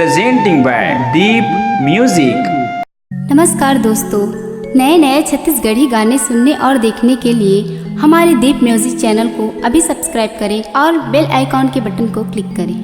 presenting by Deep Music। नमस्कार दोस्तों, नए नए छत्तीसगढ़ी गाने सुनने और देखने के लिए हमारे दीप म्यूजिक चैनल को अभी सब्सक्राइब करें और बेल आइकॉन के बटन को क्लिक करें।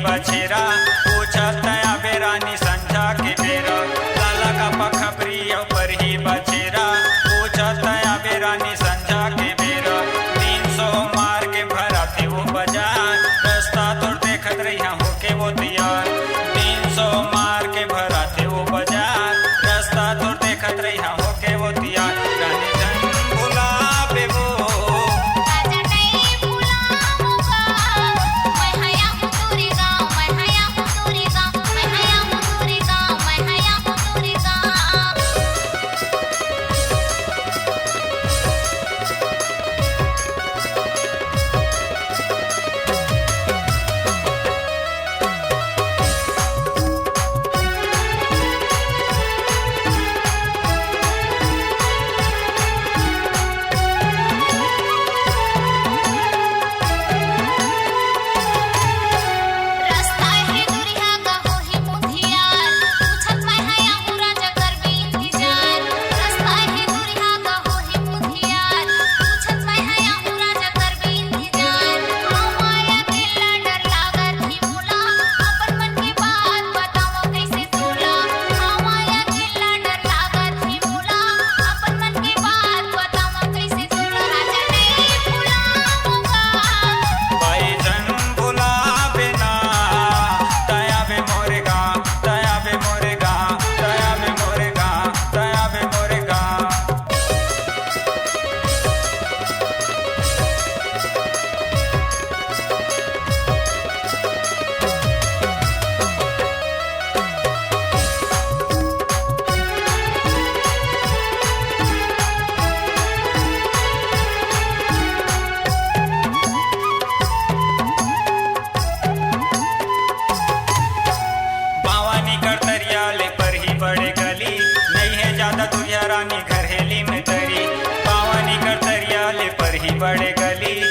बछेरा पूछत आबे रानी संझा के बेरा, लाला का पखबरी पर ही बछेरा पूछत आबे रानी संझा के बेरा। 300 मार के भरा थे वो बाजार, रास्ता तो देखत रहिया होके वो तैयार। 300 मार के भरा थे वो बाजार, रास्ता तो देखत रहिया होके वो तैयार। रानी जन बुलावे वो रानी घरहेली में तरी, पावनी कर तरियाले पर ही बड़े गली।